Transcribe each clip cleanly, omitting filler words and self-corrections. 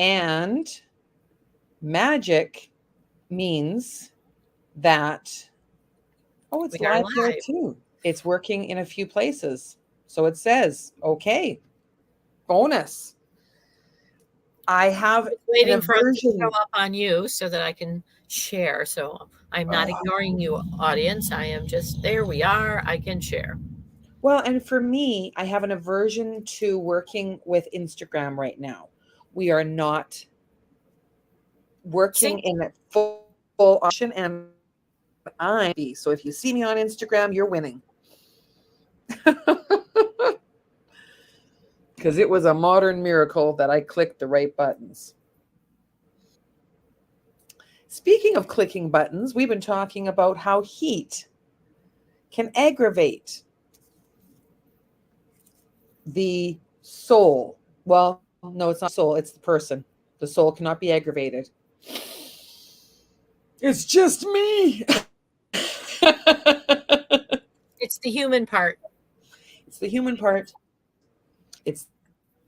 And magic means that, oh, it's live here too. It's working in a few places. So it says, okay, bonus. I have waiting for it to show up on you so that I can share. So I'm not ignoring you, audience. I am just, there we are. I can share. Well, and for me, I have an aversion to working with Instagram right now. We are not working in full option, and so if you see me on Instagram, you're winning. Because it was a modern miracle that I clicked the right buttons. Speaking of clicking buttons, we've been talking about how heat can aggravate the soul. Well, no, it's not soul, it's the person. The soul cannot be aggravated. It's just me. It's the human part. It's the human part. It's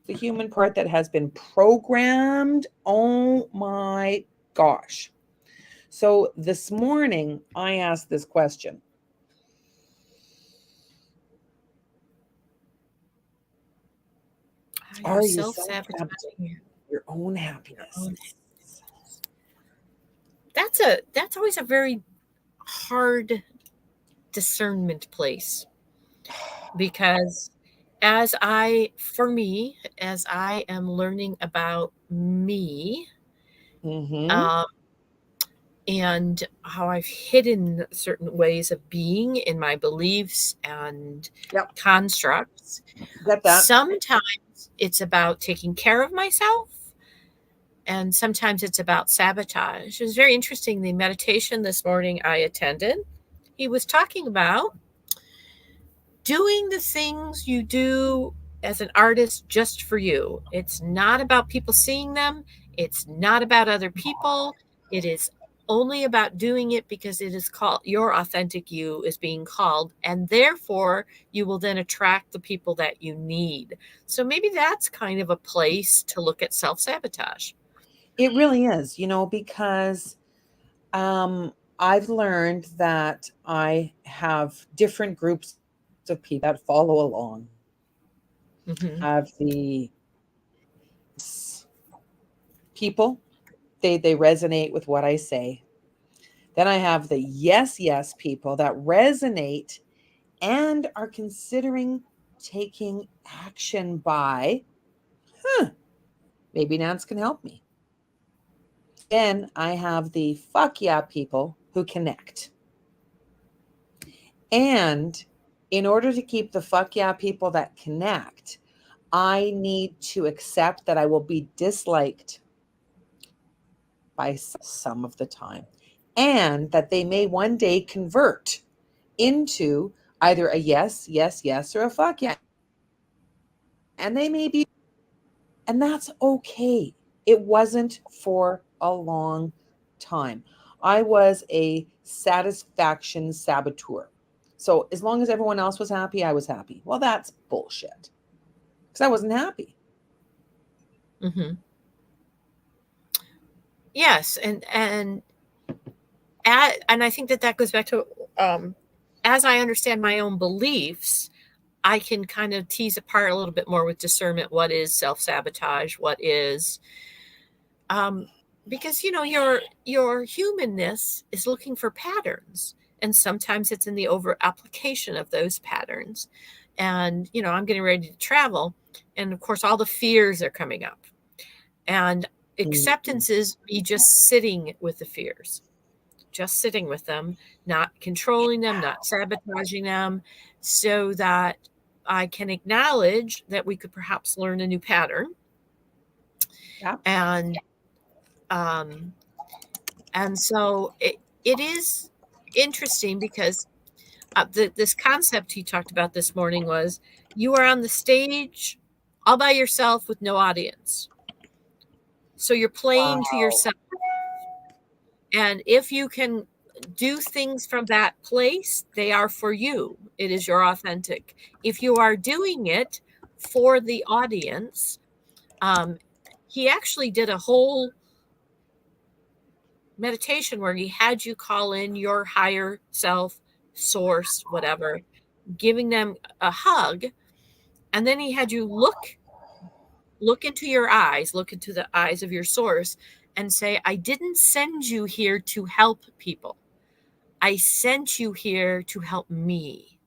the human part that has been programmed. Oh my gosh. So this morning, I asked this question. Are you self-sabotaging your own happiness? That's always a very hard discernment place, because as I am learning about me, and how I've hidden certain ways of being in my beliefs and constructs, sometimes it's about taking care of myself, and sometimes it's about sabotage. It was very interesting. The meditation this morning I attended, he was talking about doing the things you do as an artist just for you. It's not about people seeing them. It's not about other people. It is only about doing it because it is called, your authentic you is being called, and therefore you will then attract the people that you need. So maybe that's kind of a place to look at self-sabotage. It really is, because I've learned that I have different groups of people that follow along. I have the people, they resonate with what I say. Then I have the yes people that resonate and are considering taking action by, maybe Nance can help me. Then I have the fuck yeah people who connect. And in order to keep the fuck yeah people that connect, I need to accept that I will be disliked by some of the time, and that they may one day convert into either a yes, or a fuck yeah. And they may be, and that's okay. It wasn't for a long time. I was a satisfaction saboteur. So as long as everyone else was happy, I was happy. Well, that's bullshit, because I wasn't happy. Yes, and I think that goes back to as I understand my own beliefs, I can kind of tease apart a little bit more with discernment what is self-sabotage, what is because your humanness is looking for patterns, and sometimes it's in the over application of those patterns. And I'm getting ready to travel, and of course all the fears are coming up, and acceptance is me just sitting with the fears, just sitting with them, not controlling them, not sabotaging them, so that I can acknowledge that we could perhaps learn a new pattern. And so it is interesting, because this concept he talked about this morning was, you are on the stage all by yourself with no audience. So you're playing to yourself. And if you can do things from that place, they are for you. It is your authentic. If you are doing it for the audience, he actually did a whole meditation where he had you call in your higher self, source, whatever, giving them a hug. And then he had you look into your eyes, look into the eyes of your source and say, I didn't send you here to help people. I sent you here to help me.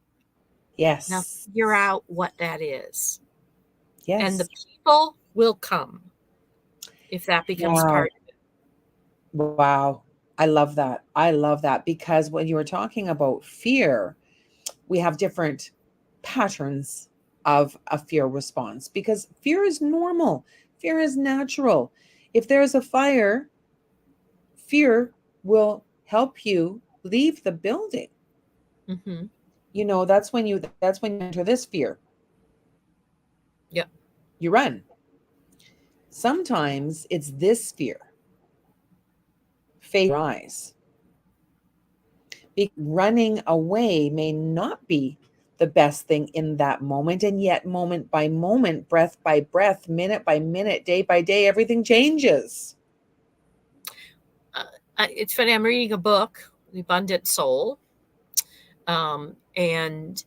Yes. Now figure out what that is. Yes. And the people will come if that becomes part of it. Wow. I love that. I love that, because when you were talking about fear, we have different patterns of a fear response, because fear is normal. Fear is natural. If there's a fire, fear will help you leave the building. Mm-hmm. You know, that's when you enter this fear. Yep. You run. Sometimes it's this fear. Face rise. Running away may not be the best thing in that moment, and yet moment by moment, breath by breath, minute by minute, day by day, everything changes. It's funny. I'm reading a book, The Abundant Soul, and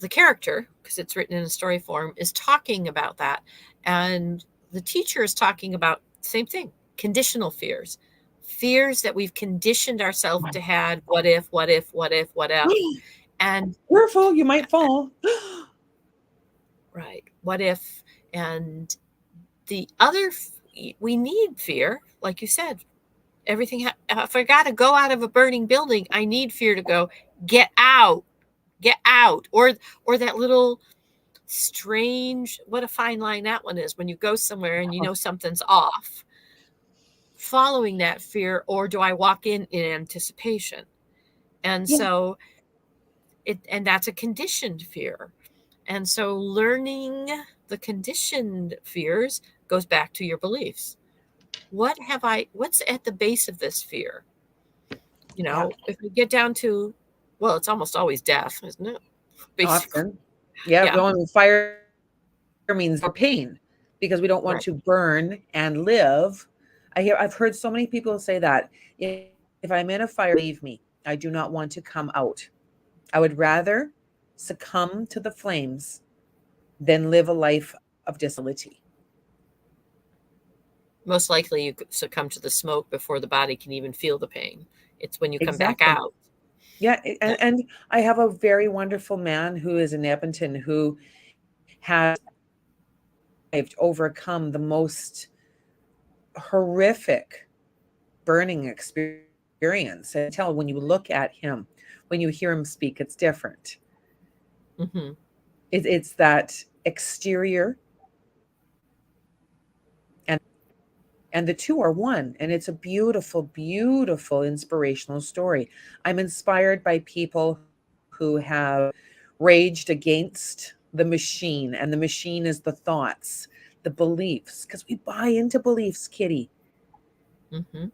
the character, because it's written in a story form, is talking about that, and the teacher is talking about the same thing: conditional fears that we've conditioned ourselves to have. What if, and careful, you might fall. Right, what if. And the other, we need fear, like you said. Everything, if I got to go out of a burning building, I need fear to go, get out, or that little strange, what a fine line that one is, when you go somewhere and you know something's off, following that fear, or do I walk in anticipation? And so and that's a conditioned fear. And so learning the conditioned fears goes back to your beliefs. What's at the base of this fear? You know, if we get down to, well, it's almost always death, isn't it? Basically. Often. Going fire means more pain, because we don't want to burn and live. I've heard so many people say that, if I'm in a fire, leave me. I do not want to come out. I would rather succumb to the flames than live a life of disability. Most likely you succumb to the smoke before the body can even feel the pain. It's when you come back out. Yeah. And I have a very wonderful man who is in Edmonton who has overcome the most horrific burning experience. And tell, when you look at him, when you hear him speak, it's different. Mm-hmm. It's that exterior, and the two are one. And it's a beautiful, beautiful, inspirational story. I'm inspired by people who have raged against the machine, and the machine is the thoughts, the beliefs, because we buy into beliefs, Kitty. Mm-hmm.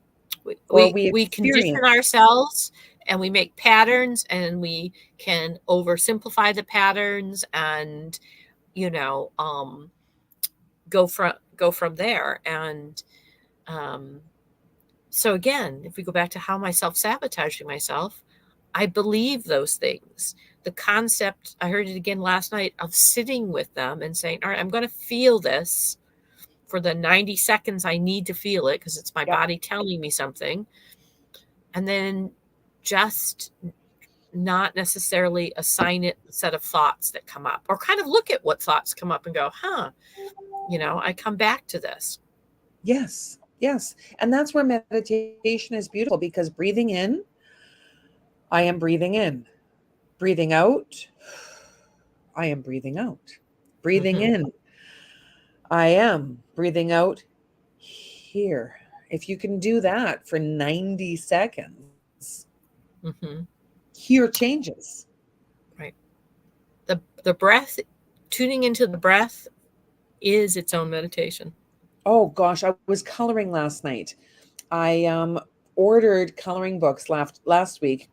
We condition ourselves, and we make patterns, and we can oversimplify the patterns, and go from there. And so again, if we go back to how am I self-sabotaging myself, I believe those things. The concept, I heard it again last night, of sitting with them and saying, all right, I'm going to feel this for the 90 seconds I need to feel it, because it's my body telling me something. And then just not necessarily assign it a set of thoughts that come up, or kind of look at what thoughts come up and go, I come back to this. Yes. And that's where meditation is beautiful, because breathing in, I am breathing in. Breathing out, I am breathing out. Breathing in, I am breathing out here. If you can do that for 90 seconds, here changes. Right. The breath, tuning into the breath is its own meditation. Oh gosh, I was coloring last night. I ordered coloring books last week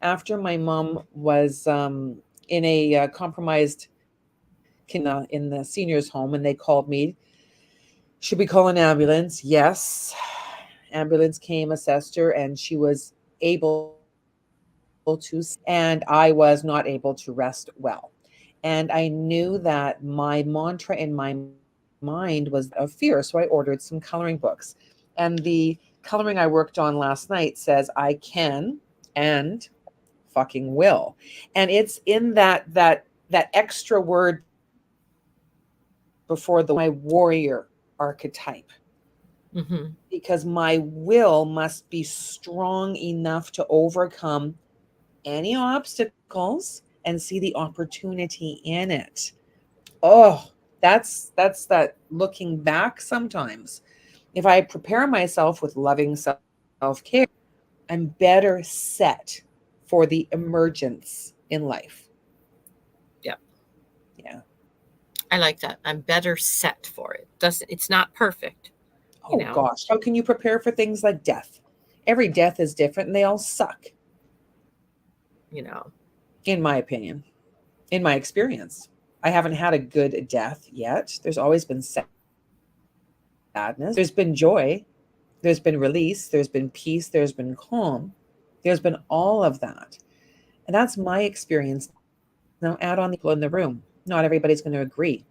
after my mom was in a compromised in the seniors home, and they called me Should we call an ambulance? Yes. Ambulance came, assessed her, and she was able to, and I was not able to rest well. And I knew that my mantra in my mind was of fear. So I ordered some coloring books. And the coloring I worked on last night says, I can and fucking will. And it's in that extra word before the my warrior archetype. Because my will must be strong enough to overcome any obstacles and see the opportunity in it. Oh, that's that looking back sometimes. If I prepare myself with loving self-care, I'm better set for the emergence in life. Yeah. Yeah. I like that. I'm better set for it. It's not perfect, you Oh know. gosh, how can you prepare for things like death? Every death is different and they all suck, You know. in my opinion, in my experience. I haven't had a good death yet. There's always been sadness, there's been joy, there's been release, there's been peace, there's been calm, there's been all of that. And that's my experience. Now add on the other people in the room. Not everybody's going to agree.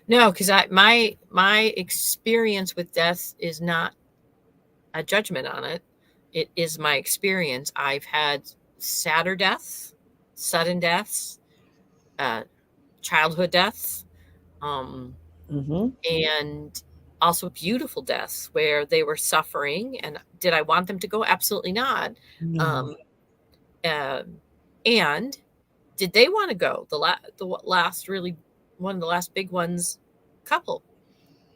No, because my experience with death is not a judgment on it. It is my experience. I've had sadder deaths, sudden deaths, uh, childhood deaths, Mm-hmm. and also beautiful deaths where they were suffering. And did I want them to go? Absolutely not. No. Um, uh, and did they want to go? The last really one of the last big ones, couple,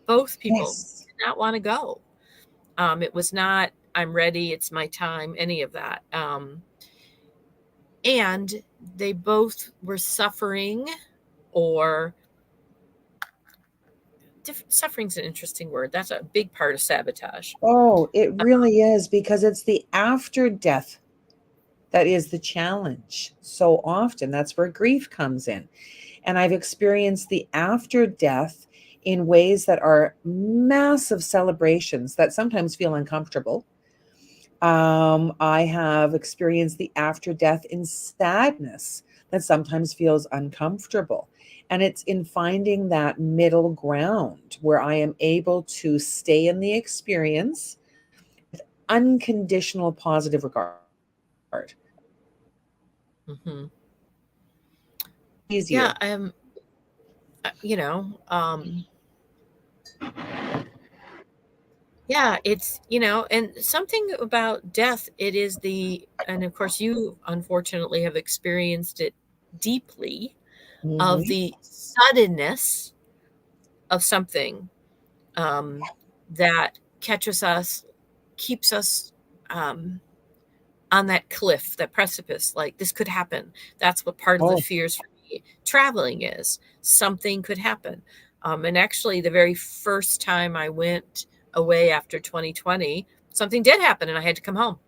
both people Yes. did not want to go. It was not, I'm ready, it's my time, any of that. And they both were suffering, or suffering's an interesting word. That's a big part of sabotage. Oh, it really is, because it's the after death that is the challenge. So often that's where grief comes in. And I've experienced the after death in ways that are massive celebrations that sometimes feel uncomfortable. I have experienced the after death in sadness that sometimes feels uncomfortable. And it's in finding that middle ground where I am able to stay in the experience with unconditional positive regard. Mm-hmm. Easier. Yeah, you know, yeah, it's, and something about death, it is and of course you unfortunately have experienced it deeply, of Mm-hmm. the suddenness of something, um, that catches us, keeps us, um, on that cliff, that precipice, like this could happen. That's what part of the Oh, fears for me traveling is. Something could happen. And actually, the very first time I went away after 2020, something did happen and I had to come home.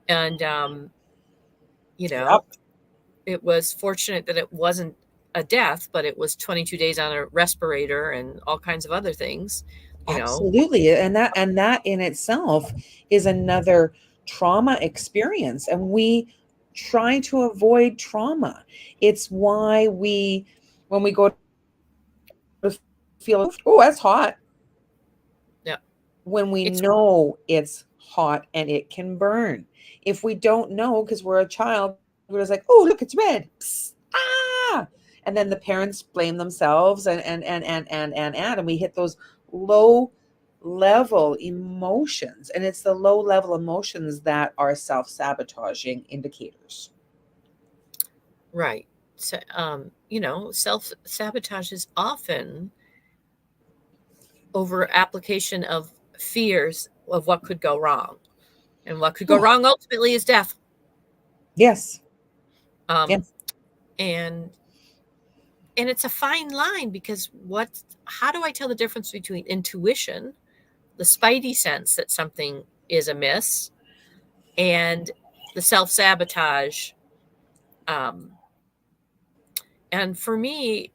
And, you know, yep. it was fortunate that it wasn't a death, but it was 22 days on a respirator and all kinds of other things, you know. Absolutely. And that in itself is another trauma experience. And we try to avoid trauma. It's why when we go to feel oh, that's hot, Yeah. when we It's know it's hot and it can burn. If we don't know because we're a child, we're just like, oh, look, it's red. Psst, ah. And then the parents blame themselves and we hit those low level emotions. And it's the low level emotions that are self-sabotaging indicators. right. So, self sabotage is often over application of fears of what could go wrong. And what could go Oh, wrong ultimately is death. yes. Um, Yes. and it's a fine line, because how do I tell the difference between intuition, the spidey sense that something is amiss, and the self-sabotage? Um, and for me,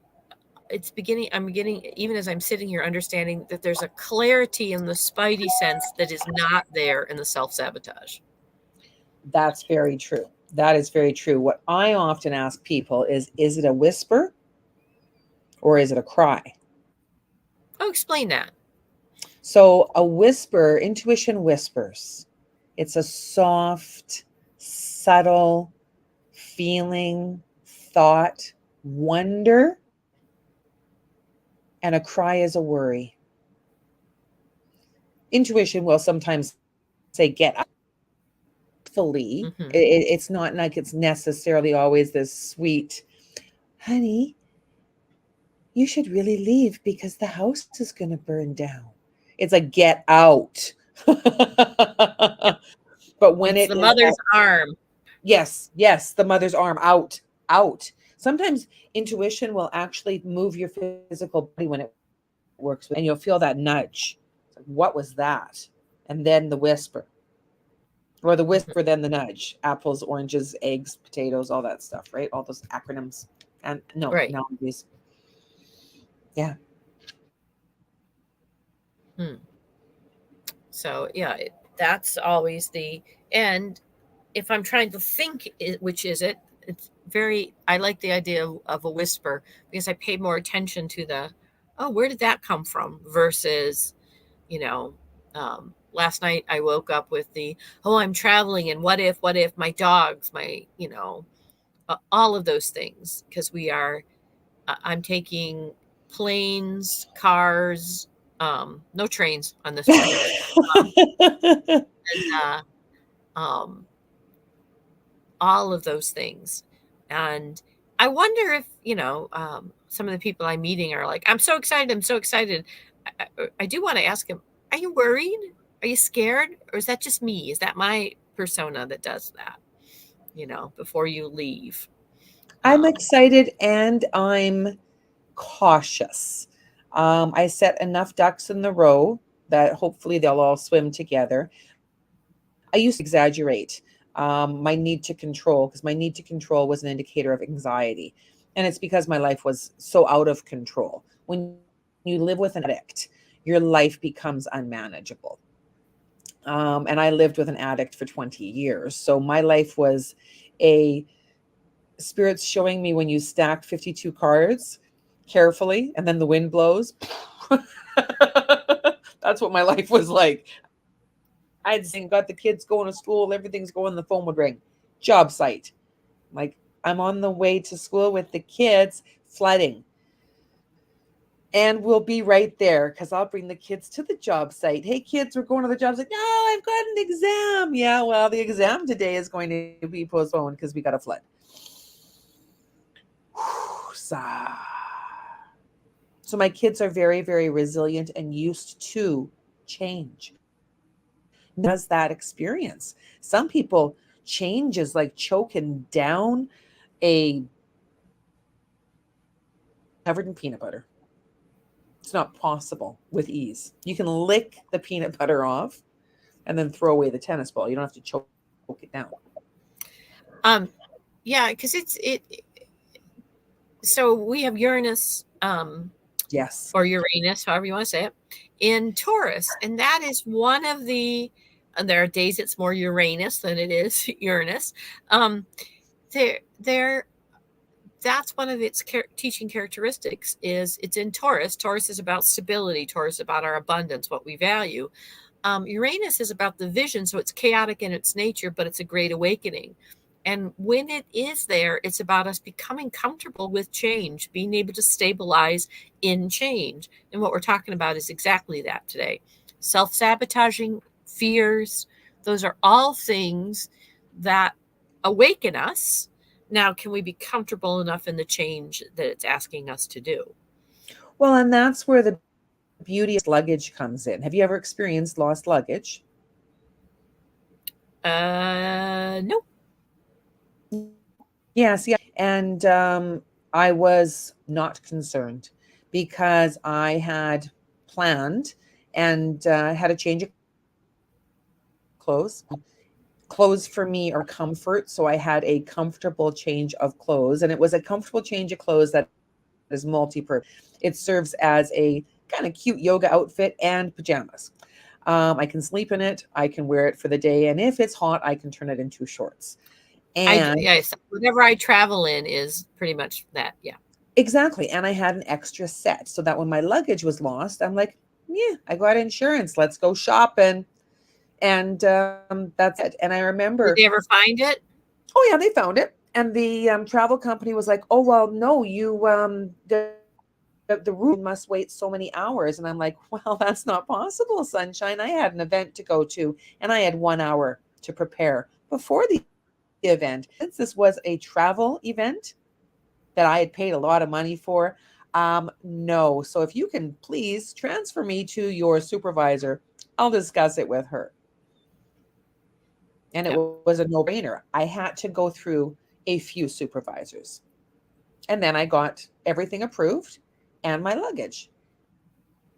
I'm beginning, even as I'm sitting here, understanding that there's a clarity in the spidey sense that is not there in the self-sabotage. That's very true. That is very true. What I often ask people is it a whisper or is it a cry? Oh, explain that. So a whisper, intuition whispers. It's a soft, subtle feeling, thought, wonder, and a cry is a worry. Intuition will sometimes say, get up. Fully. Mm-hmm. It's not like it's necessarily always this sweet, honey, you should really leave because the house is going to burn down. It's like, get out. But when it's it the is mother's arm. yes, the mother's arm, out, out. Sometimes intuition will actually move your physical body when it works, and you'll feel that nudge. What was that? And then the whisper, or the whisper, then the nudge. Apples, oranges, eggs, potatoes, all that stuff, right? All those acronyms. And no, Right. analogies. Yeah. So yeah, that's always and if I'm trying to think which is it, it's very, I like the idea of a whisper because I pay more attention to oh, where did that come from versus, last night I woke up with oh, I'm traveling and what if my dogs, all of those things, because I'm taking planes, cars, no trains on this one. And all of those things. And I wonder if, some of the people I'm meeting are like, I'm so excited. I'm so excited. I do want to ask him, are you worried? Are you scared? Or is that just me? Is that my persona that does that, before you leave? I'm excited and I'm cautious. I set enough ducks in the row that hopefully they'll all swim together. I used to exaggerate my need to control, because my need to control was an indicator of anxiety. And it's because my life was so out of control. When you live with an addict, your life becomes unmanageable. And I lived with an addict for 20 years. So my life was a spirits showing me when you stack 52 cards carefully and then the wind blows. That's what my life was like. I'd got the kids going to school, everything's going, the phone would ring. Job site. Like, I'm on the way to school with the kids, flooding. And we'll be right there because I'll bring the kids to the job site. Hey, kids, we're going to the job site. No, I've got an exam. Yeah, well, the exam today is going to be postponed because we got a flood. So my kids are very, very resilient and used to change. Does that experience? Some people, change is like choking down a covered in peanut butter. It's not possible with ease. You can lick the peanut butter off and then throw away the tennis ball. You don't have to choke it down. Yeah, because so we have Uranus, yes, or Uranus, however you want to say it, in Taurus, and that is one of and there are days it's more Uranus than it is Uranus. That's one of its teaching characteristics is it's in Taurus. Taurus is about stability. Taurus is about our abundance, what we value. Uranus is about the vision, so it's chaotic in its nature, but it's a great awakening. And when it is there, it's about us becoming comfortable with change, being able to stabilize in change. And what we're talking about is exactly that today. Self-sabotaging, fears, those are all things that awaken us. Now, can we be comfortable enough in the change that it's asking us to do? Well, and that's where the beauty of luggage comes in. Have you ever experienced lost luggage? No. Yes, yeah. And I was not concerned because I had planned and had a change of clothes. Clothes for me are comfort. So I had a comfortable change of clothes. And it was a comfortable change of clothes that is multi-purpose. It serves as a kind of cute yoga outfit and pajamas. I can sleep in it. I can wear it for the day. And if it's hot, I can turn it into shorts. And yes, whatever I travel in is pretty much that. Yeah. Exactly. And I had an extra set so that when my luggage was lost, I'm like, yeah, I got insurance. Let's go shopping. And that's it. And I remember. Did they ever find it? Oh, yeah, they found it. And the travel company was like, oh, well, no, the room must wait so many hours. And I'm like, well, that's not possible, sunshine. I had an event to go to, and I had 1 hour to prepare before the event. Since this was a travel event that I had paid a lot of money for, no. So if you can please transfer me to your supervisor, I'll discuss it with her. And it was a no-brainer. I had to go through a few supervisors. And then I got everything approved and my luggage.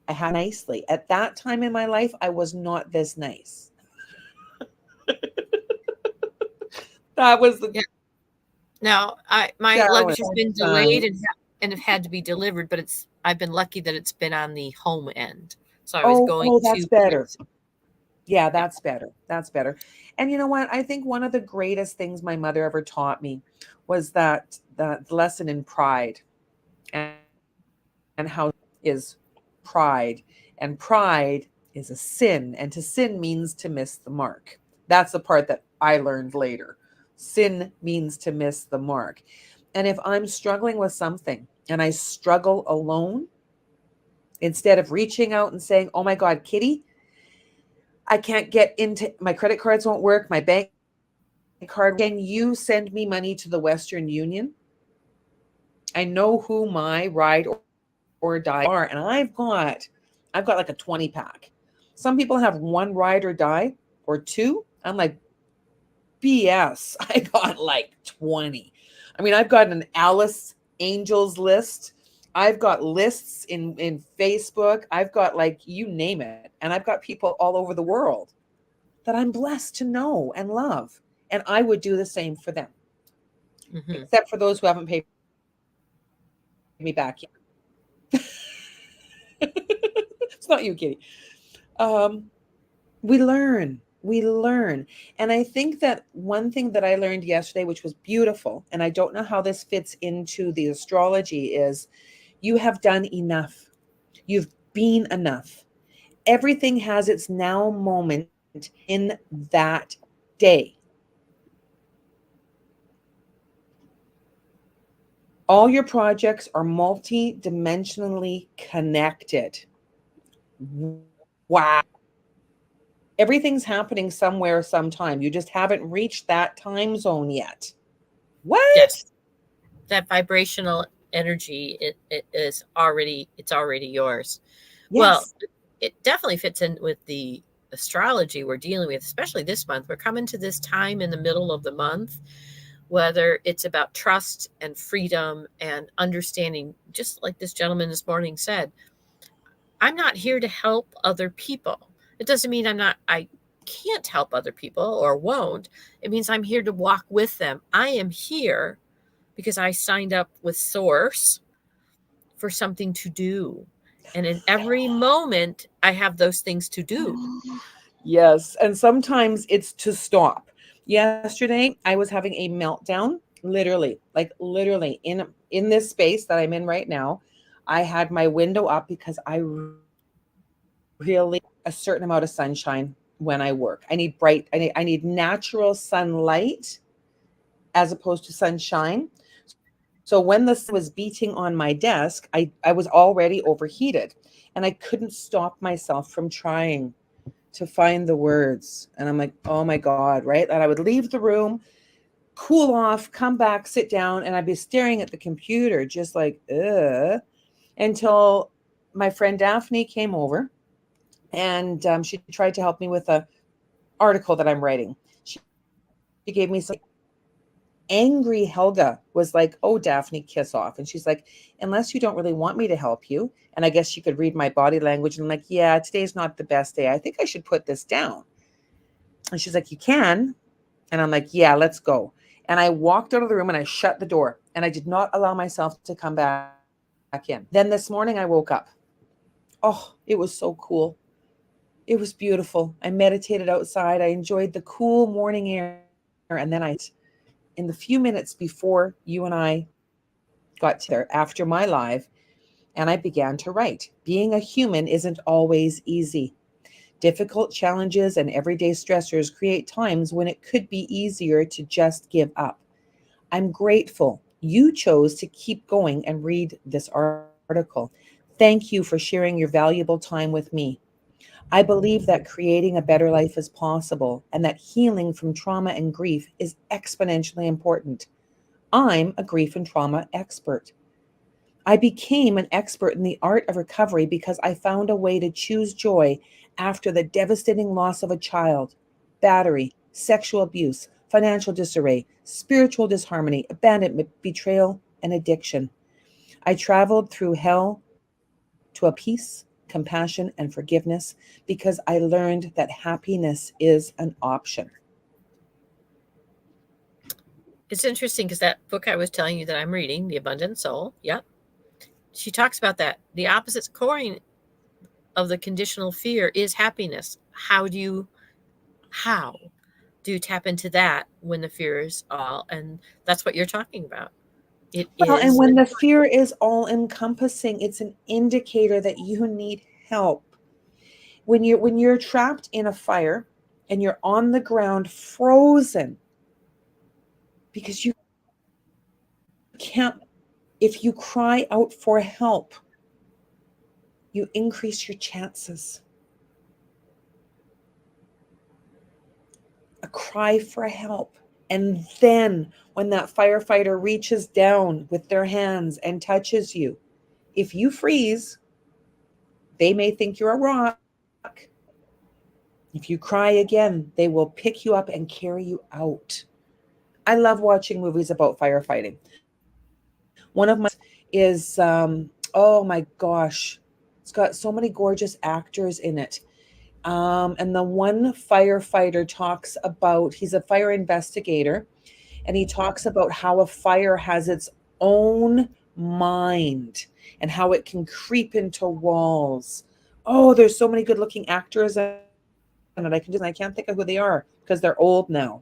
I had nicely. At that time in my life, I was not this nice. That was the Now, my luggage has been delayed and have had to be delivered, but I've been lucky that it's been on the home end. So I was going to. That's better. Yeah, that's better. That's better. And you know what? I think one of the greatest things my mother ever taught me was that the lesson in pride and how is pride. And pride is a sin. And to sin means to miss the mark. That's the part that I learned later. Sin means to miss the mark. And if I'm struggling with something and I struggle alone, instead of reaching out and saying, oh my God, Kitty, I can't get into my credit cards won't work. My bank card. Can you send me money to the Western Union? I know who my ride or die are, and I've got like a 20 pack. Some people have one ride or die or two. I'm like, BS. I got like 20. I mean, I've got an Alice Angels list. I've got lists in Facebook. I've got like, you name it. And I've got people all over the world that I'm blessed to know and love. And I would do the same for them. Mm-hmm. Except for those who haven't paid me back yet. It's not you, Kitty. We learn. And I think that one thing that I learned yesterday, which was beautiful, and I don't know how this fits into the astrology, is you have done enough. You've been enough. Everything has its now moment in that day. All your projects are multi-dimensionally connected. Wow. Everything's happening somewhere, sometime. You just haven't reached that time zone yet. What? Yes. That vibrational energy, it's already yours. Yes. Well, it definitely fits in with the astrology we're dealing with, especially this month. We're coming to this time in the middle of the month, whether it's about trust and freedom and understanding, just like this gentleman this morning said, I'm not here to help other people. It doesn't mean I can't help other people or won't. It means I'm here to walk with them. I am here because I signed up with Source for something to do. And in every moment, I have those things to do. Yes. And sometimes it's to stop. Yesterday, I was having a meltdown, literally in this space that I'm in right now. I had my window up because I really a certain amount of sunshine when I work. I need natural sunlight as opposed to sunshine. So when the sun was beating on my desk, I was already overheated and I couldn't stop myself from trying to find the words. And I'm like, oh my God, right? And I would leave the room, cool off, come back, sit down, and I'd be staring at the computer just like, until my friend Daphne came over and she tried to help me with an article that I'm writing. She gave me some angry Helga was like, oh, Daphne, kiss off. And she's like, unless you don't really want me to help you. And I guess she could read my body language. And I'm like, yeah, today's not the best day. I think I should put this down. And she's like, you can. And I'm like, yeah, let's go. And I walked out of the room and I shut the door and I did not allow myself to come back in. Then this morning I woke up. Oh, it was so cool. It was beautiful. I meditated outside. I enjoyed the cool morning air. And then in the few minutes before you and I got together after my live, and I began to write. Being a human isn't always easy. Difficult challenges and everyday stressors create times when it could be easier to just give up. I'm grateful you chose to keep going and read this article. Thank you for sharing your valuable time with me. I believe that creating a better life is possible and that healing from trauma and grief is exponentially important. I'm a grief and trauma expert. I became an expert in the art of recovery because I found a way to choose joy after the devastating loss of a child, battery, sexual abuse, financial disarray, spiritual disharmony, abandonment, betrayal, and addiction. I traveled through hell to a peace, compassion, and forgiveness because I learned that happiness is an option. It's interesting because that book I was telling you that I'm reading, The Abundant Soul, yep, she talks about that. The opposite coin of the conditional fear is happiness. How do you tap into that when the fear is all? And that's what you're talking about. And when the fear is all encompassing, it's an indicator that you need help. When you're trapped in a fire and you're on the ground frozen because you can't, if you cry out for help, you increase your chances. A cry for help. And then when that firefighter reaches down with their hands and touches you, if you freeze, they may think you're a rock. If you cry again, they will pick you up and carry you out. I love watching movies about firefighting. One of my is, oh my gosh, it's got so many gorgeous actors in it. And the one firefighter talks about, he's a fire investigator, and he talks about how a fire has its own mind and how it can creep into walls. Oh, there's so many good looking actors in it. I can't think of who they are because they're old now.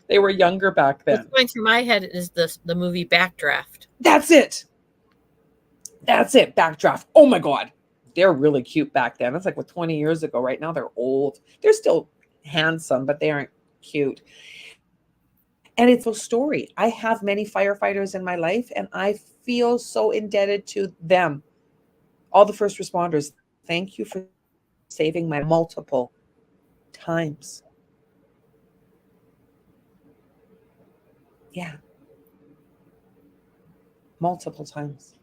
They were younger back then. What's going through my head is the movie Backdraft. That's it. That's it. Backdraft. Oh my God. They're really cute back then. That's like 20 years ago. Right now they're old. They're still handsome, but they aren't cute. And it's a story. I have many firefighters in my life, and I feel so indebted to them. All the first responders, thank you for saving my life multiple times. Yeah, multiple times.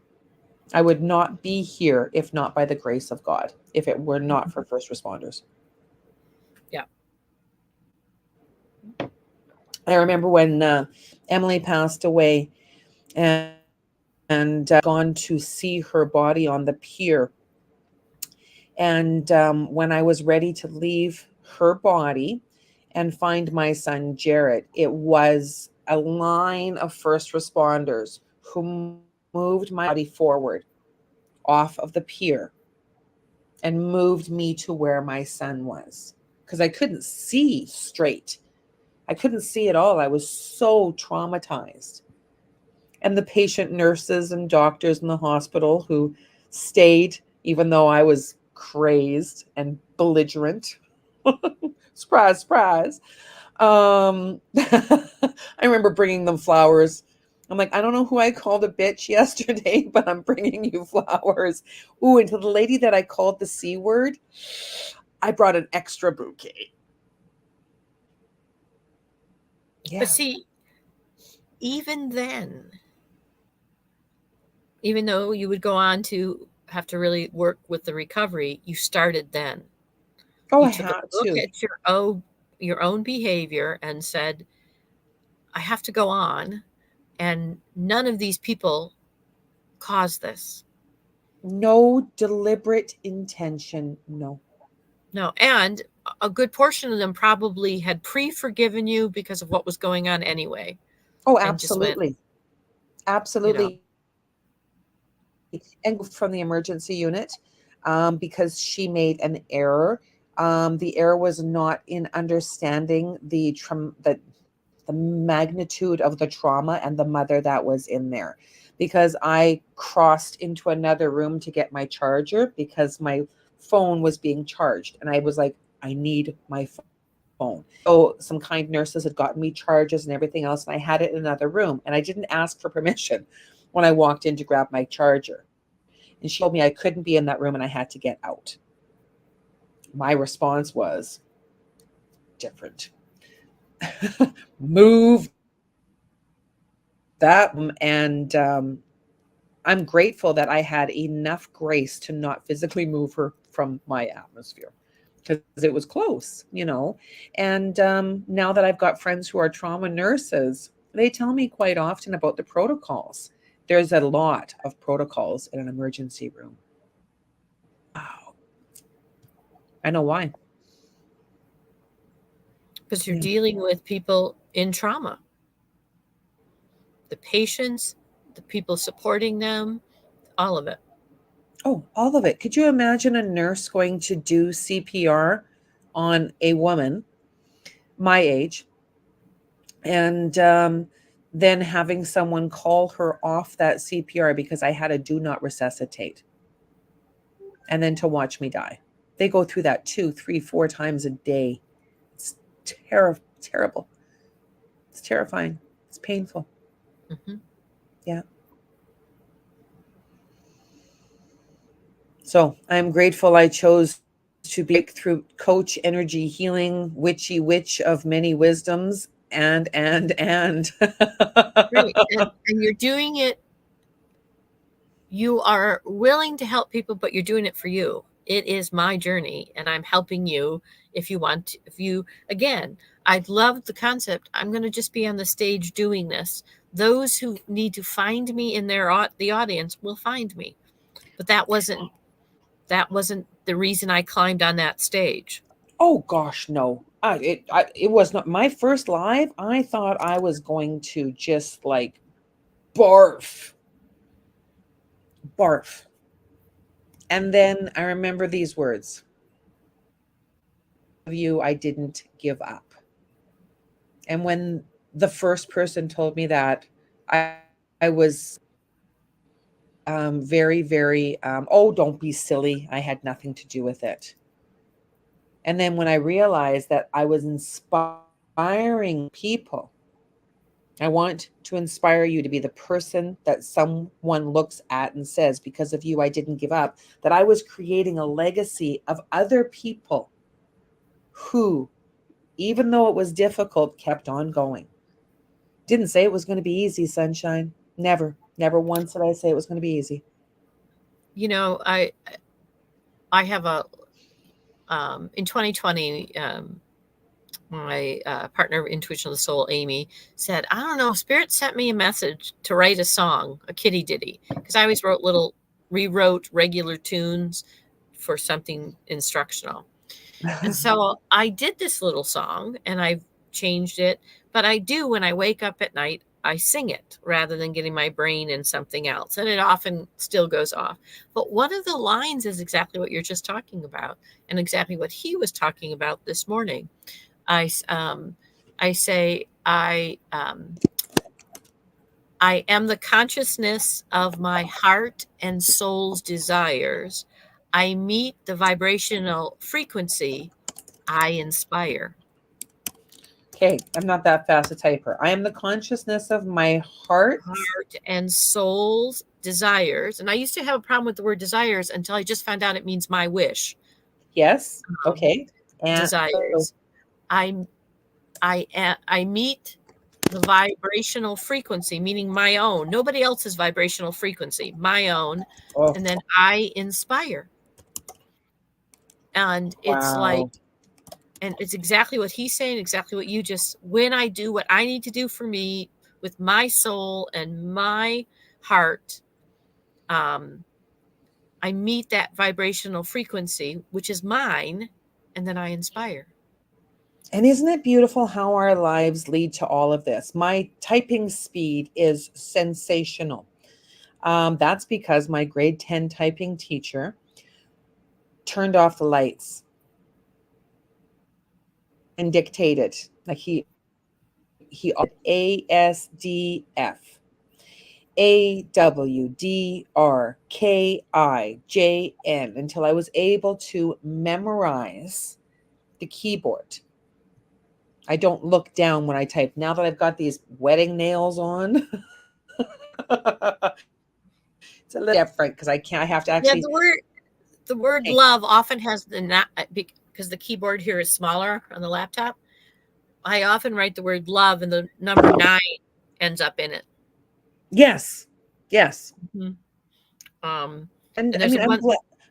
I would not be here if not by the grace of God, if it were not for first responders. Yeah. I remember when Emily passed away and gone to see her body on the pier. And when I was ready to leave her body and find my son, Jared, it was a line of first responders who moved my body forward off of the pier and moved me to where my son was because I couldn't see straight. I couldn't see at all. I was so traumatized. And the patient nurses and doctors in the hospital who stayed, even though I was crazed and belligerent. Surprise, surprise. I remember bringing them flowers. I'm like, I don't know who I called a bitch yesterday, but I'm bringing you flowers. Ooh, and to the lady that I called the C word, I brought an extra bouquet. Yeah. But see, even then, even though you would go on to have to really work with the recovery, you started then. Oh, you I took had a look to. at your own behavior and said, I have to go on, and none of these people caused this. No deliberate intention, no. No, and a good portion of them probably had pre-forgiven you because of what was going on anyway. Oh, absolutely. Absolutely. and from the emergency unit because she made an error. The error was not in understanding the magnitude of the trauma and the mother that was in there, because I crossed into another room to get my charger because my phone was being charged, and I was like, I need my phone. So some kind nurses had gotten me charges and everything else, and I had it in another room, and I didn't ask for permission when I walked in to grab my charger. And she told me I couldn't be in that room and I had to get out. My response was different. Move that. And I'm grateful that I had enough grace to not physically move her from my atmosphere because it was close, you know. And now that I've got friends who are trauma nurses, they tell me quite often about the protocols. There's a lot of protocols in an emergency room. Wow. I know why. Because you're dealing with people in trauma. The patients, the people supporting them, all of it. Oh, all of it. Could you imagine a nurse going to do CPR on a woman my age and then having someone call her off that CPR because I had a do not resuscitate, and then to watch me die? They go through that 2, 3, 4 times a day. It's terrible. It's terrifying. It's painful. Mm-hmm. Yeah. So I'm grateful I chose to be through coach, energy healing, witchy witch of many wisdoms, and. Right. And you're doing it. You are willing to help people, but you're doing it for you. It is my journey, and I'm helping you. If you want to, if you, again, I love the concept. I'm going to just be on the stage doing this. Those who need to find me in the audience will find me. But that wasn't the reason I climbed on that stage. Oh gosh, no. It was not my first live. I thought I was going to just like barf. Barf. And then I remember these words. Of you, I didn't give up. And when the first person told me that, I was very, very, oh, don't be silly. I had nothing to do with it. And then when I realized that I was inspiring people, I want to inspire you to be the person that someone looks at and says, because of you, I didn't give up, that I was creating a legacy of other people who, even though it was difficult, kept on going. Didn't say it was going to be easy, sunshine. Never. Never once did I say it was going to be easy. You know, I have a in 2020, my partner of Intuition of the Soul, Amy, said, I don't know, Spirit sent me a message to write a song, a kitty ditty, because I always rewrote regular tunes for something instructional. And so I did this little song and I've changed it. But I do, when I wake up at night, I sing it rather than getting my brain in something else. And it often still goes off. But one of the lines is exactly what you're just talking about and exactly what he was talking about this morning. I say, I am the consciousness of my heart and soul's desires. I meet the vibrational frequency I inspire. Okay, I'm not that fast a typer. I am the consciousness of my heart And soul's desires. And I used to have a problem with the word desires until I just found out it means my wish. Yes. Okay. And desires. I meet the vibrational frequency, meaning my own, nobody else's vibrational frequency, my own, and then I inspire. And it's like, and it's exactly what he's saying, exactly what you just, when I do what I need to do for me with my soul and my heart, I meet that vibrational frequency, which is mine, and then I inspire. And isn't it beautiful how our lives lead to all of this? My typing speed is sensational. That's because my grade 10 typing teacher turned off the lights and dictated. Like he ASDF AWDRKIJN until I was able to memorize the keyboard. I don't look down when I type. Now that I've got these wedding nails on, it's a little different because I have to actually. Yeah, the word love often has the not, because the keyboard here is smaller on the laptop. I often write the word love and the number 9 ends up in it. Yes. Yes. Mm-hmm. And I mean,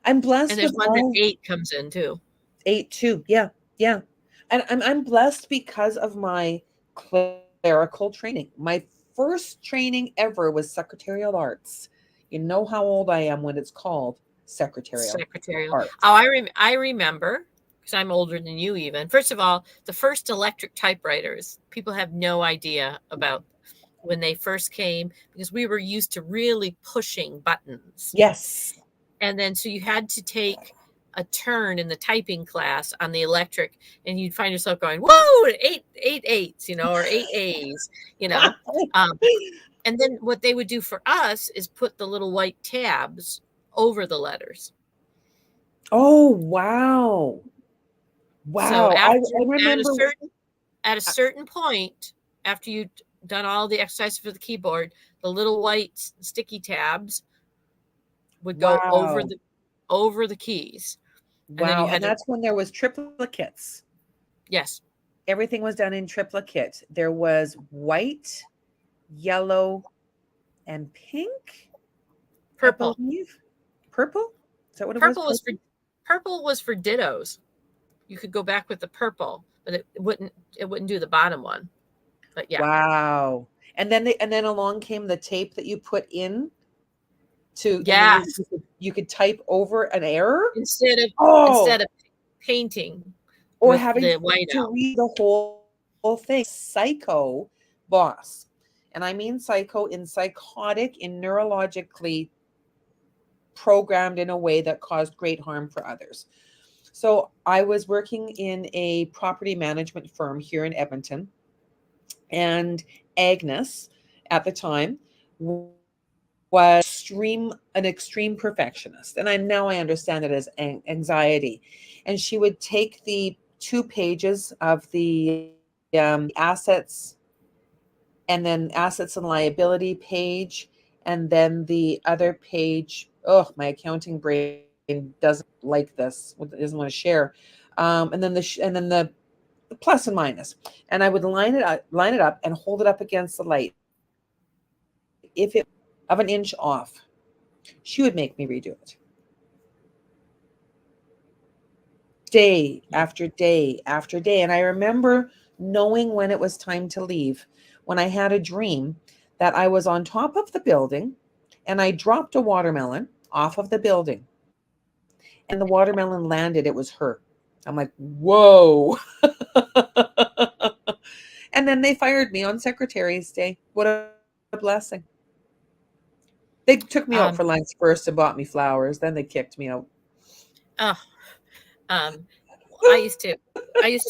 I'm blessed. And there's one that 8 comes in too. 8 too. Yeah. Yeah. And I'm blessed because of my clerical training. My first training ever was secretarial arts. You know how old I am when it's called secretarial arts. Oh, I remember, because I'm older than you even. First of all, the first electric typewriters, people have no idea about when they first came, because we were used to really pushing buttons. Yes. And then so you had to take a turn in the typing class on the electric, and you'd find yourself going, whoa, eight eights, or 8 A's, and then what they would do for us is put the little white tabs over the letters. Oh, wow. Wow. So I remember at a certain point, after you'd done all the exercises for the keyboard, the little white sticky tabs would go over the keys. Wow. And that's when there was triplicates. Yes. Everything was done in triplicate. There was white, yellow, and pink. Purple. Purple? Is that what it was? Purple was for dittos. You could go back with the purple, but it wouldn't do the bottom one. But yeah. Wow. And then along came the tape that you put in to you could type over an error instead of painting or having the white to read the whole thing. Psycho boss. And I mean psycho in psychotic, in neurologically programmed in a way that caused great harm for others. So I was working in a property management firm here in Edmonton, and Agnes at the time was an extreme perfectionist. And I understand it as anxiety. And she would take the 2 pages of the assets, and then assets and liability page, and then the other page. Oh, my accounting brain doesn't like this. Doesn't want to share. And then the plus and minus. And I would line it up and hold it up against the light. If it of an inch off, she would make me redo it. Day after day after day. And I remember knowing when it was time to leave, when I had a dream that I was on top of the building and I dropped a watermelon off of the building. And the watermelon landed. It was her. I'm like, whoa. And then they fired me on Secretary's Day. What a blessing. They took me out for lunch first and bought me flowers. Then they kicked me out. Oh, I used to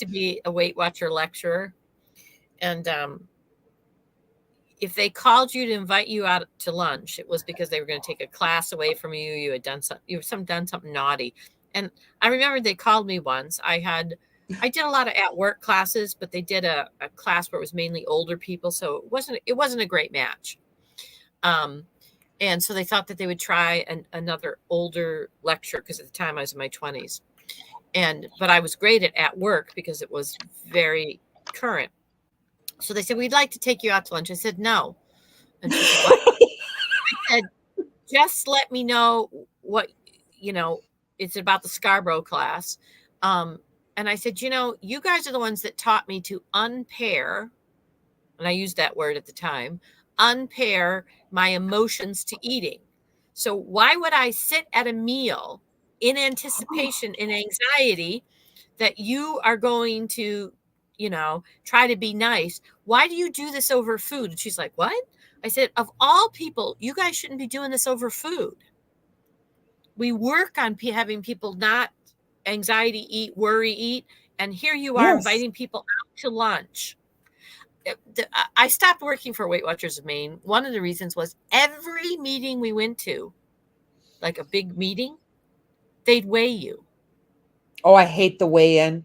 be a Weight Watcher lecturer, and if they called you to invite you out to lunch, it was because they were going to take a class away from you. You had done something naughty. And I remember they called me once. I did a lot of at work classes, but they did a class where it was mainly older people, so it wasn't a great match. And so they thought that they would try another older lecturer, because at the time I was in my 20s. But I was great at work because it was very current. So they said, we'd like to take you out to lunch. I said, no. And she said, what? I said, just let me know what, it's about the Scarborough class. And I said, you guys are the ones that taught me to unpair, and I used that word at the time, unpair my emotions to eating. So why would I sit at a meal in anticipation, in anxiety that you are going to, try to be nice? Why do you do this over food? And she's like, what? I said, of all people, you guys shouldn't be doing this over food. We work on having people not anxiety eat, worry eat, and here you are inviting people out to lunch. I stopped working for Weight Watchers of Maine. One of the reasons was every meeting we went to, like a big meeting, they'd weigh you. Oh, I hate the weigh-in.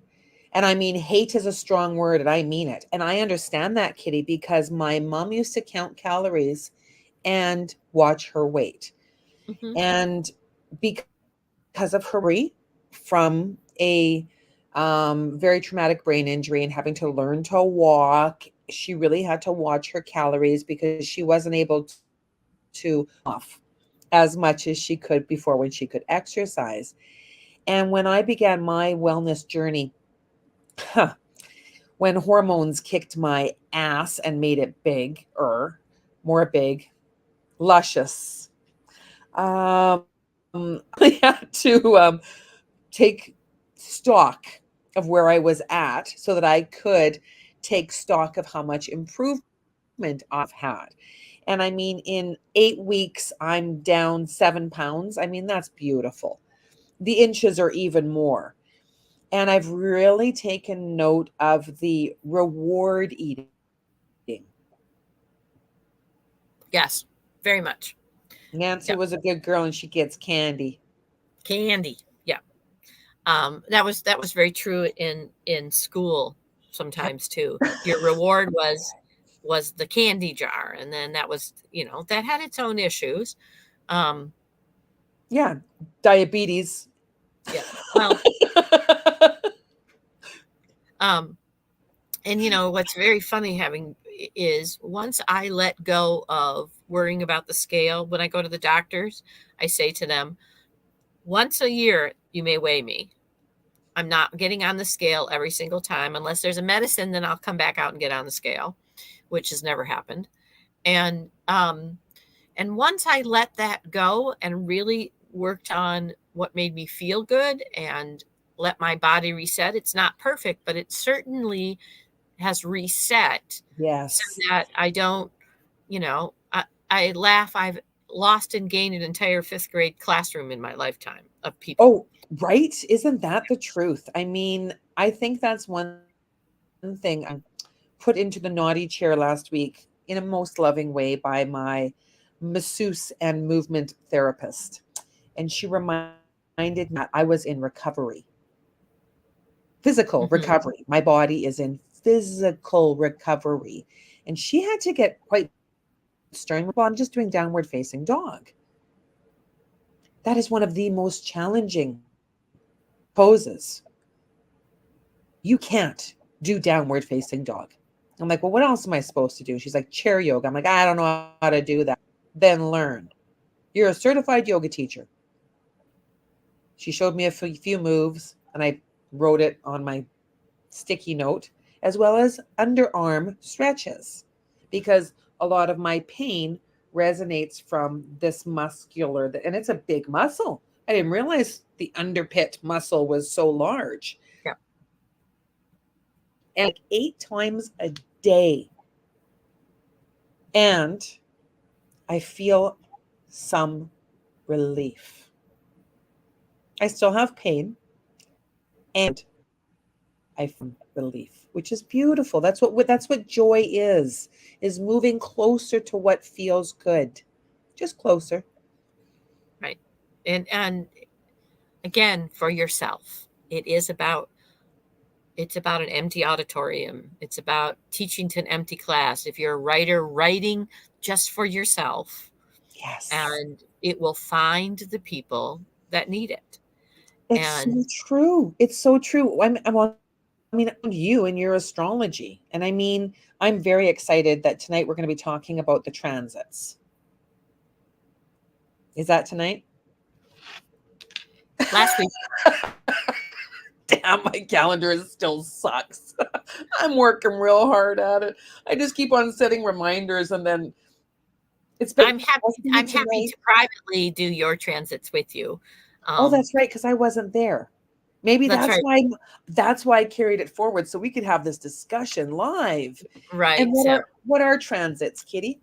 And I mean, hate is a strong word, and I mean it. And I understand that, Kitty, because my mom used to count calories and watch her weight. Mm-hmm. And because of her from a very traumatic brain injury and having to learn to walk, she really had to watch her calories because she wasn't able to off as much as she could before when she could exercise. And when I began my wellness journey, when hormones kicked my ass and made it more big, luscious, I had to take stock of where I was at so that I could take stock of how much improvement I've had. And I mean, in 8 weeks, I'm down 7 pounds. I mean, that's beautiful. The inches are even more. And I've really taken note of the reward eating. Yes, very much. Nancy was a good girl and she gets candy. Candy. Yeah. That was very true in school sometimes too. Your reward was the candy jar, and then that was, that had its own issues. Yeah, diabetes. Yeah. Well, and what's very funny is once I let go of worrying about the scale, when I go to the doctors, I say to them, once a year, you may weigh me. I'm not getting on the scale every single time. Unless there's a medicine, then I'll come back out and get on the scale, which has never happened. And once I let that go and really worked on what made me feel good and let my body reset, it's not perfect, but it certainly has reset. Yes. So that I don't, I laugh. I've lost and gained an entire 5th grade classroom in my lifetime of people. Oh, right. Isn't that the truth? I mean, I think that's one thing I put into the naughty chair last week in a most loving way by my masseuse and movement therapist. And she reminded me that I was in recovery, physical recovery. My body is in physical recovery. And she had to get quite stern. Well, I'm just doing downward facing dog. That is one of the most challenging poses. You can't do downward facing dog. I'm like, well, what else am I supposed to do? She's like, chair yoga. I'm like, I don't know how to do that. Then learn. You're a certified yoga teacher. She showed me a few moves and I wrote it on my sticky note, as well as underarm stretches, because a lot of my pain resonates from this muscular, and it's a big muscle. I didn't realize the underpit muscle was so large. Yeah. And 8 times a day. And I feel some relief. I still have pain and I feel relief, which is beautiful. That's what joy is moving closer to what feels good. Just closer. Right. And again, for yourself, it's about an empty auditorium. It's about teaching to an empty class. If you're a writer, writing just for yourself. Yes. And it will find the people that need it. It's so true. It's so true. I mean, you and your astrology. And I mean, I'm very excited that tonight we're going to be talking about the transits. Is that tonight? Last week. Damn, my calendar still sucks. I'm working real hard at it. I just keep on setting reminders and then it's been I'm happy to privately do your transits with you. Oh, that's right, because I wasn't there. Maybe that's right. why I carried it forward so we could have this discussion live. Right. And what are transits, Kitty?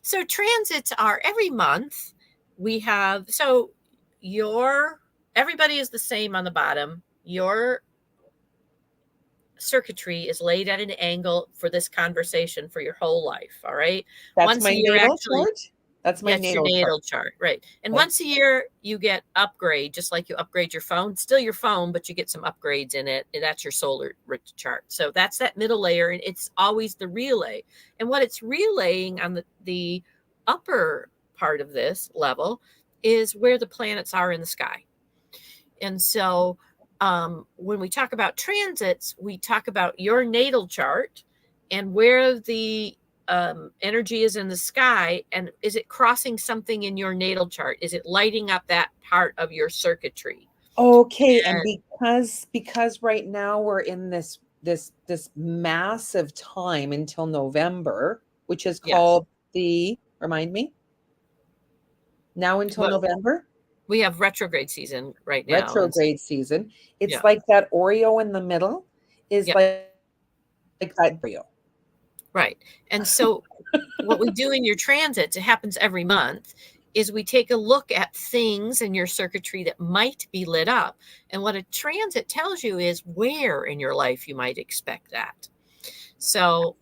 So transits are every month. We have, everybody is the same on the bottom. Your circuitry is laid at an angle for this conversation for your whole life. All right. That's my natal chart. That's my natal chart. Right. And once a year you get upgrade, just like you upgrade your phone, still your phone, but you get some upgrades in it. And that's your solar chart. So that's that middle layer. And it's always the relay. And what it's relaying on the upper part of this level is where the planets are in the sky. And so when we talk about transits, we talk about your natal chart and where the energy is in the sky, and is it crossing something in your natal chart? Is it lighting up that part of your circuitry? Okay, and because right now we're in this massive time until November, which is called remind me? Now until November? We have retrograde season right now. Retrograde season. It's like that Oreo in the middle is like that Oreo. Right. And so what we do in your transits, it happens every month, is we take a look at things in your circuitry that might be lit up. And what a transit tells you is where in your life you might expect that. So,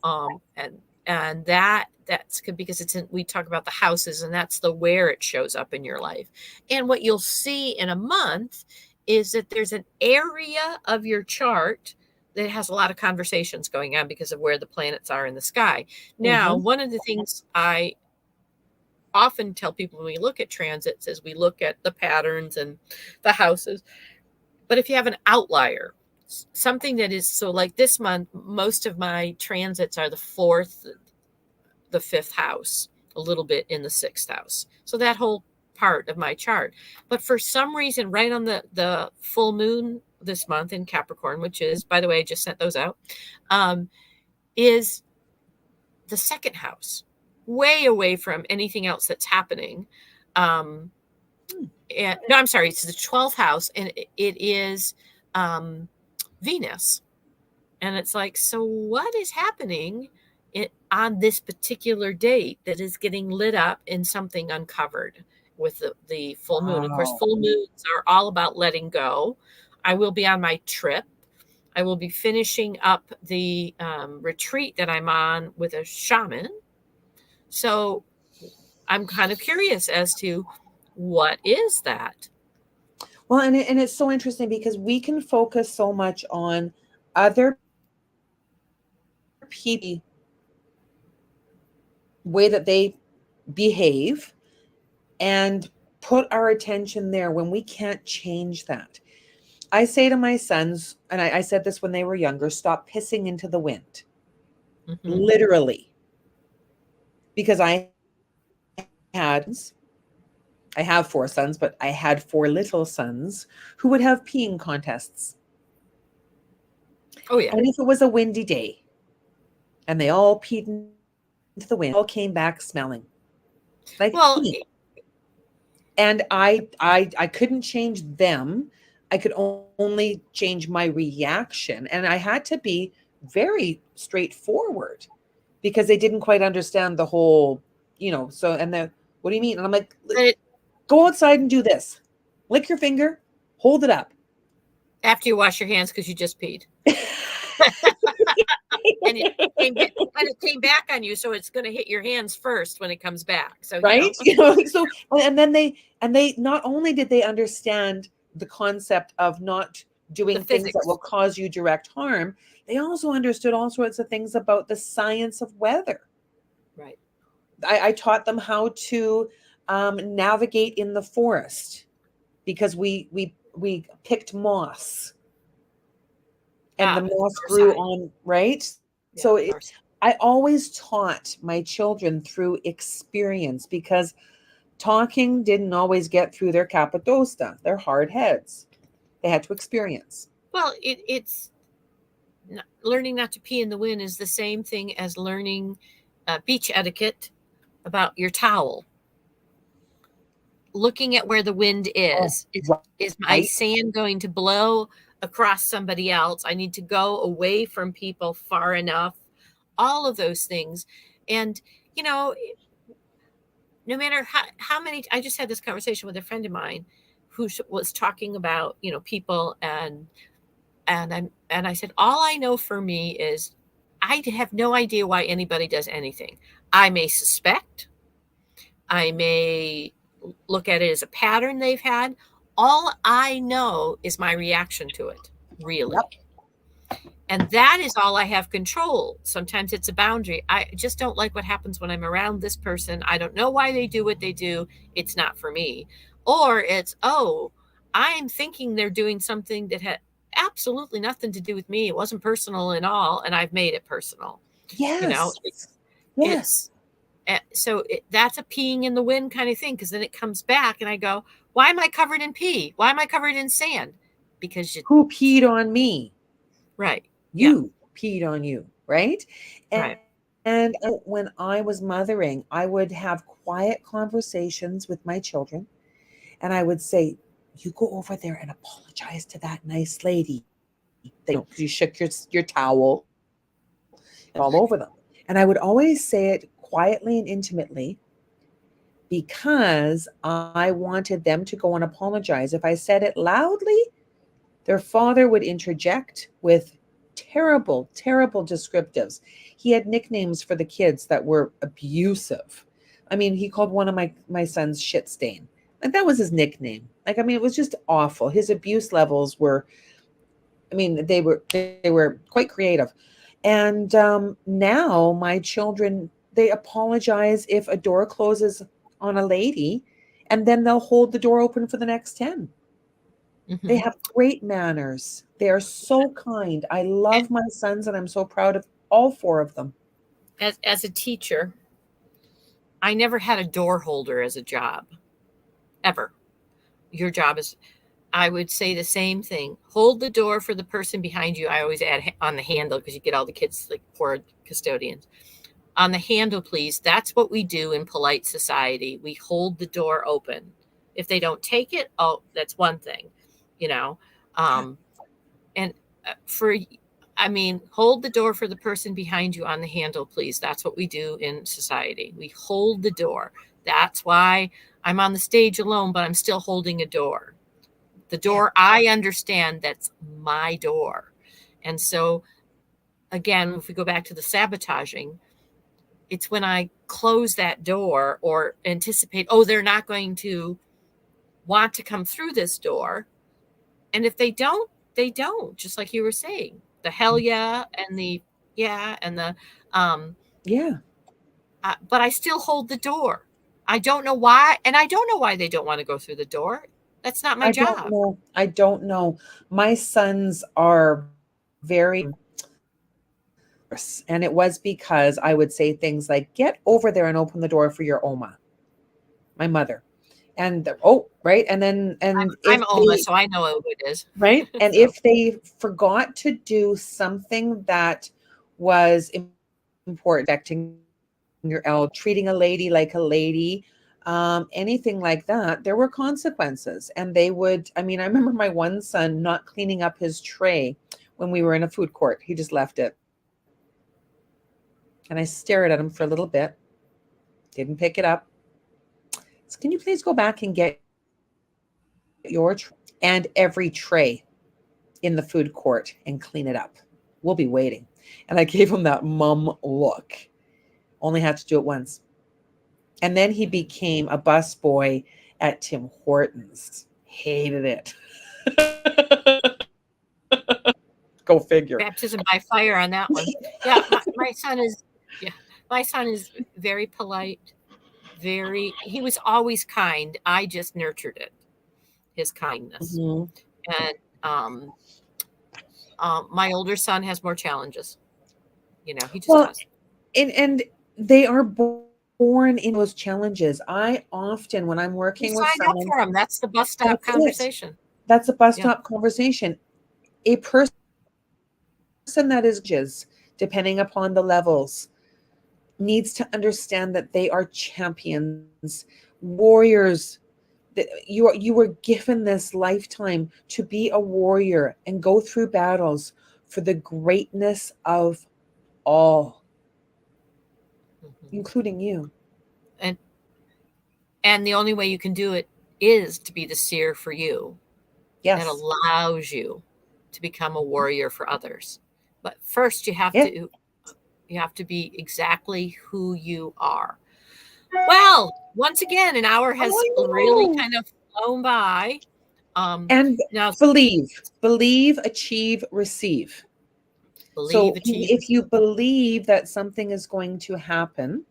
and that's good because we talk about the houses, and that's the where it shows up in your life. And what you'll see in a month is that there's an area of your chart that has a lot of conversations going on because of where the planets are in the sky. Now, one of the things I often tell people when we look at transits is we look at the patterns and the houses. But if you have an outlier, something that is, so like this month, most of my transits are the 4th, the 5th house, a little bit in the 6th house. So that whole part of my chart. But for some reason, right on the full moon this month in Capricorn, which is, by the way, I just sent those out, is the 2nd house, way away from anything else that's happening. And no, I'm sorry, it's the 12th house, and it is Venus. And it's like, so what is happening on this particular date that is getting lit up in something uncovered with the full moon? Of course, full moons are all about letting go. I will be on my trip. I will be finishing up the retreat that I'm on with a shaman. So I'm kind of curious as to what is that? Well, and it's so interesting because we can focus so much on other people, way that they behave, and put our attention there when we can't change that. I say to my sons, and I said this when they were younger, stop pissing into the wind. Literally. Because I have 4 sons, but I had 4 little sons who would have peeing contests. Oh, yeah. And if it was a windy day and they all peed into the wind, all came back smelling like pee. And I couldn't change them. I could only change my reaction. And I had to be very straightforward because they didn't quite understand the whole, so, and what do you mean? And I'm like, go outside and do this. Lick your finger, hold it up. After you wash your hands because you just peed. And it came back on you, so it's going to hit your hands first when it comes back. So right, so and then they not only did they understand the concept of not doing things that will cause you direct harm, they also understood all sorts of things about the science of weather. Right. I taught them how to navigate in the forest because we picked moss. And the moss grew on, right? Yeah, so I always taught my children through experience because talking didn't always get through their capadosta, their hard heads. They had to experience. Well, it's learning not to pee in the wind is the same thing as learning beach etiquette about your towel. Looking at where the wind is. Is my sand going to blow across somebody else? I need to go away from people far enough. All of those things. And, no matter how many, I just had this conversation with a friend of mine who was talking about, people, and I said, all I know for me is I have no idea why anybody does anything. I may suspect, I may look at it as a pattern they've had. All I know is my reaction to it, really. Yep. And that is all I have control. Sometimes it's a boundary. I just don't like what happens when I'm around this person. I don't know why they do what they do. It's not for me. Or it's, oh, I'm thinking they're doing something that had absolutely nothing to do with me. It wasn't personal at all. And I've made it personal. Yes. It's so that's a peeing in the wind kind of thing. Because then it comes back and I go, why am I covered in pee? Why am I covered in sand? Because who peed on me? Right. You peed on you, right? Right. And when I was mothering, I would have quiet conversations with my children. And I would say, you go over there and apologize to that nice lady. You shook your towel all over them. And I would always say it quietly and intimately because I wanted them to go and apologize. If I said it loudly, their father would interject with terrible, terrible descriptives. He had nicknames for the kids that were abusive. I mean, he called one of my sons shit stain. Like that was his nickname. Like, I mean, it was just awful. His abuse levels were, I mean, they were quite creative. And now my children, they apologize if a door closes on a lady, and then they'll hold the door open for the next 10. Mm-hmm. They have great manners. They are so kind. I love my sons, and I'm so proud of all 4 of them. As a teacher, I never had a door holder as a job, ever. Your job is, I would say the same thing. Hold the door for the person behind you. I always add on the handle because you get all the kids, like poor custodians. On the handle, please. That's what we do in polite society. We hold the door open. If they don't take it, oh, that's one thing, And hold the door for the person behind you on the handle, please. That's what we do in society. We hold the door. That's why I'm on the stage alone, but I'm still holding a door. The door, I understand that's my door. And so, again, if we go back to the sabotaging, it's when I close that door or anticipate, oh, they're not going to want to come through this door. And if they don't, they don't, just like you were saying. The hell yeah and the yeah and the but I still hold the door. I don't know why, and I don't know why they don't want to go through the door. That's not my job. I don't know. My sons are very, and it was because I would say things like, get over there and open the door for your Oma, my mother. And right. And then, and I'm Oma, so I know who it is. Right. And so, if they forgot to do something that was important, protecting your elder, treating a lady like a lady, anything like that, there were consequences. And they would, I mean, I remember my one son not cleaning up his tray when we were in a food court. He just left it. And I stared at him for a little bit, didn't pick it up. So, can you please go back and get your tray and every tray in the food court and clean it up? We'll be waiting. And I gave him that mum look. Only had to do it once. And then he became a busboy at Tim Hortons. Hated it. Go figure. Baptism by fire on that one. Yeah, my son is very polite. He was always kind. I just nurtured it, his kindness. Mm-hmm. And my older son has more challenges. He just does. And they are born in those challenges. I often, when I'm working with someone, up for them. That's the bus stop conversation. That's a bus stop conversation. A person that is just, depending upon the levels, needs to understand that they are champions, warriors. That you were given this lifetime to be a warrior and go through battles for the greatness of all, including you. And the only way you can do it is to be the seer for you. Yes. That allows you to become a warrior for others. But first you have to be exactly who you are. Well, once again, an hour has really kind of flown by. And now, believe, achieve, receive. So if you believe that something is going to happen,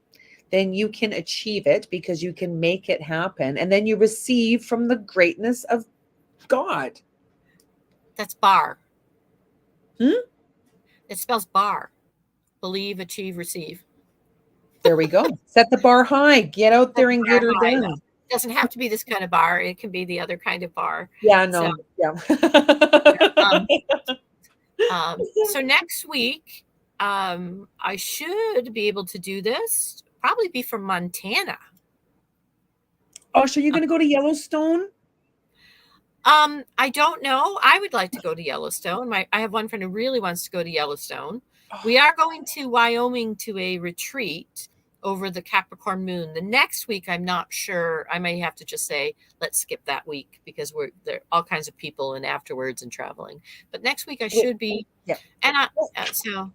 then you can achieve it because you can make it happen. And then you receive from the greatness of God. That's bar. It spells bar. Believe, achieve, receive. There we go. Set the bar high. Get out there and get her done. It doesn't have to be this kind of bar. It can be the other kind of bar. Yeah, no. So next week, I should be able to do this. Probably be from Montana. Oh, so you're going to go to Yellowstone? I don't know. I would like to go to Yellowstone. I have one friend who really wants to go to Yellowstone. We are going to Wyoming to a retreat over the Capricorn moon. The next week, I'm not sure. I may have to just say, let's skip that week because there are all kinds of people and afterwards and traveling. But next week I should be. Yeah. And so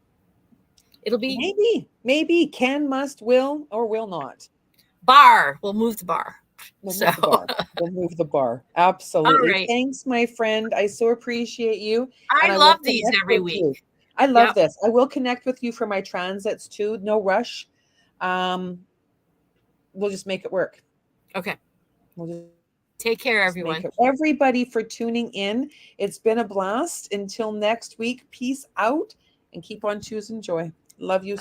it'll be maybe can, must, will, or will not. Bar. We'll move the bar. We'll move the bar. Absolutely. Right. Thanks, my friend. I so appreciate you. I love these every week. I love this. I will connect with you for my transits too. No rush. We'll just make it work. Okay. Take care, everyone. Everybody for tuning in. It's been a blast. Until next week, peace out and keep on choosing joy. Love you.